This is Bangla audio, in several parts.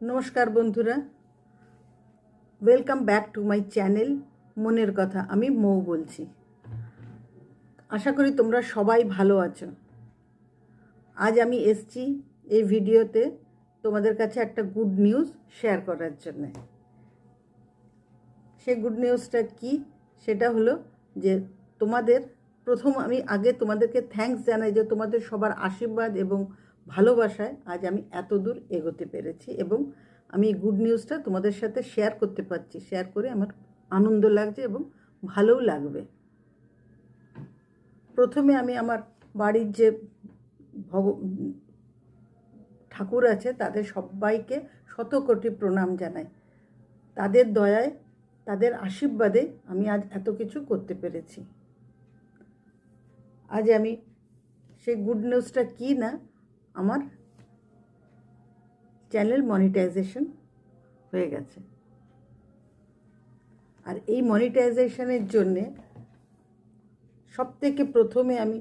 नमस्कार बंधुरा welcome back to my channel Moner Katha आमी मौ बोलছি। आशा करी তোমরা সবাই ভালো আছো। আজ আমি এসেছি এই ভিডিওতে তোমাদের কাছে একটা গুড নিউজ শেয়ার করার জন্য। সেই গুড নিউজটা কি সেটা হলো যে তোমাদের প্রথম আমি আগে তোমাদেরকে থ্যাঙ্কস জানাই যে তোমাদের সবার আশীর্বাদ এবং ভালোবাসায় আজ আমি এত দূর এগোতে পেরেছি এবং আমি গুড নিউজটা তোমাদের সাথে শেয়ার করতে পারছি। শেয়ার করে আমার আনন্দ লাগছে এবং ভালোও লাগবে। প্রথমে আমি আমার বাড়ির যে ঠাকুর আছে তাদের সবাইকে শত কোটি প্রণাম জানাই। তাদের দয়ায় তাদের আশীর্বাদে আমি আজ এত কিছু করতে পেরেছি। আজ আমি সেই গুড নিউজটা কি না, আমার চ্যানেল মনিটাইজেশন হয়ে গেছে। আর এই মনিটাইজেশনের জন্যে সবথেকে প্রথমে আমি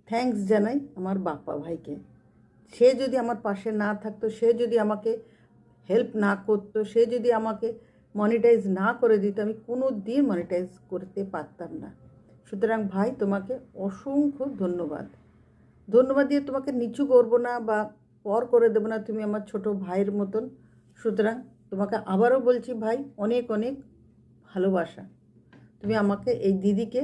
থ্যাঙ্কস জানাই আমার বাপ্পা ভাইকে। সে যদি আমার পাশে না থাকতো, সে যদি আমাকে হেল্প না করতো, সে যদি আমাকে মনিটাইজ না করে দিত, আমি কোনো দিন মনিটাইজ করতে পারতাম না। সুতরাং ভাই তোমাকে অসংখ্য ধন্যবাদ। ধন্যবাদ দিয়ে তোমাকে নিচু করবো না বা পর করে দেবো না, তুমি আমার ছোট ভাইয়ের মতন। সুতরাং তোমাকে আবারও বলছি ভাই, অনেক অনেক ভালোবাসা। তুমি আমাকে এই দিদিকে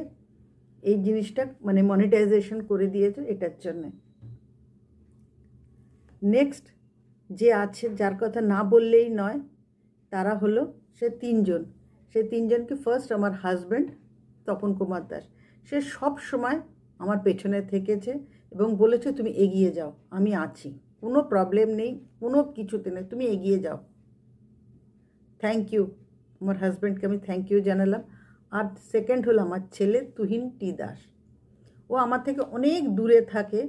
এই জিনিসটা মানে মনিটাইজেশন করে দিয়েছো এটার জন্যে। নেক্সট যে আছে, যার কথা না বললেই নয়, তারা হলো সে তিনজন। সে তিনজনকে ফার্স্ট আমার হাজব্যান্ড তপন কুমার দাস। সে সব সময় আমার পেছনে থেকেছে এবং বলেছে তুমি এগিয়ে যাও, আমি আছি, কোনো প্রবলেম নেই, কোনো কিছুতে নেই, তুমি এগিয়ে যাও। থ্যাংক ইউ, আমার হাজব্যান্ডকে আমি থ্যাংক ইউ জানালাম। আর সেকেন্ড হলো আমার ছেলে তুহিন টি দাস। ও আমার থেকে অনেক দূরে থাকে,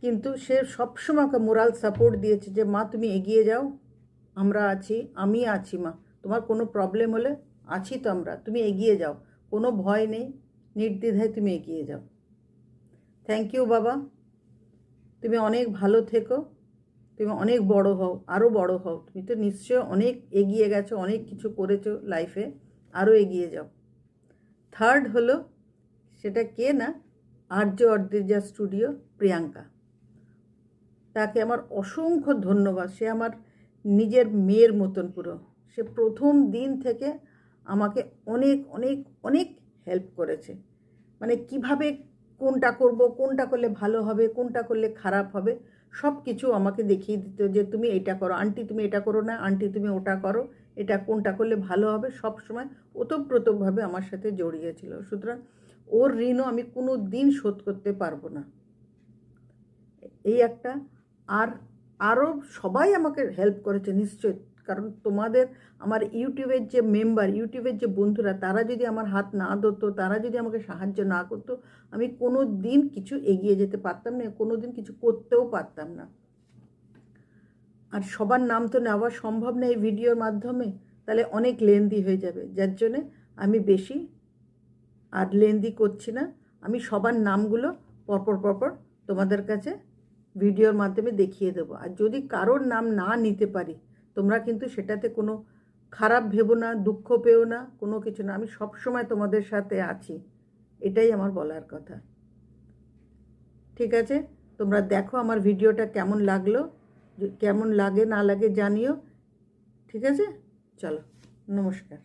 কিন্তু সে সবসময় আমাকে মোরাল সাপোর্ট দিয়েছে যে মা তুমি এগিয়ে যাও, আমরা আছি, আমি আছি মা, তোমার কোনো প্রবলেম হলে আছি তো আমরা, তুমি এগিয়ে যাও, কোনো ভয় নেই, নির্দ্বিধায় তুমি এগিয়ে যাও। থ্যাংক ইউ বাবা, তুমি অনেক ভালো থেকো, তুমি অনেক বড় হও, আরও বড় হও। তুমি তো নিশ্চয় অনেক এগিয়ে গেছো, অনেক কিছু করেছো লাইফে, আরও এগিয়ে যাও। থার্ড হলো সেটা কে না, আর্য অর্দিজা স্টুডিও প্রিয়াঙ্কা। তাকে আমার অসংখ্য ধন্যবাদ। সে আমার নিজের মেয়ের মতন পুরো। সে প্রথম দিন থেকে আমাকে অনেক অনেক অনেক হেল্প করেছে। মানে কিভাবে কোনটা করব, কোনটা করলে ভালো হবে, কোনটা করলে খারাপ হবে, সব কিছু আমাকে দেখিয়ে দিত যে তুমি এটা করো আন্টি, তুমি এটা করো না আন্টি, তুমি ওটা করো, এটা কোনটা করলে ভালো হবে। সব সময় ওতপ্রোতভাবে আমার সাথে জড়িয়ে ছিল। সুতরাং ওর ঋণও আমি কোনো দিন শোধ করতে পারবো না। এই একটা। আর আরও সবাই আমাকে হেল্প করেছে নিশ্চয়, কারণ তোমাদের আমার ইউটিউবের যে মেম্বার, ইউটিউবের যে বন্ধুরা, তারা যদি আমার হাত না ধরতো, তারা যদি আমাকে সাহায্য না করতো, আমি কোনো দিন কিছু এগিয়ে যেতে পারতাম না, কোনো দিন কিছু করতেও পারতাম না। আর সবার নাম তো নেওয়া সম্ভব না এই ভিডিওর মাধ্যমে, তাহলে অনেক লেন্দি হয়ে যাবে, যার জন্যে আমি বেশি আর লেন্দি করছি না। আমি সবার নামগুলো পরপর তোমাদের কাছে ভিডিওর মাধ্যমে দেখিয়ে দেবো। আর যদি কারোর নাম না নিতে পারি, তোমরা কিন্তু সেটাতে কোনো খারাপ ভেবো না, দুঃখ পেও না, কোনো কিছু না। আমি সব সময় তোমাদের সাথে আছি, এটাই আমার বলার কথা। ঠিক আছে, তোমরা দেখো আমার ভিডিওটা কেমন লাগলো, কেমন লাগে না লাগে জানিও। ঠিক আছে, চলো, নমস্কার।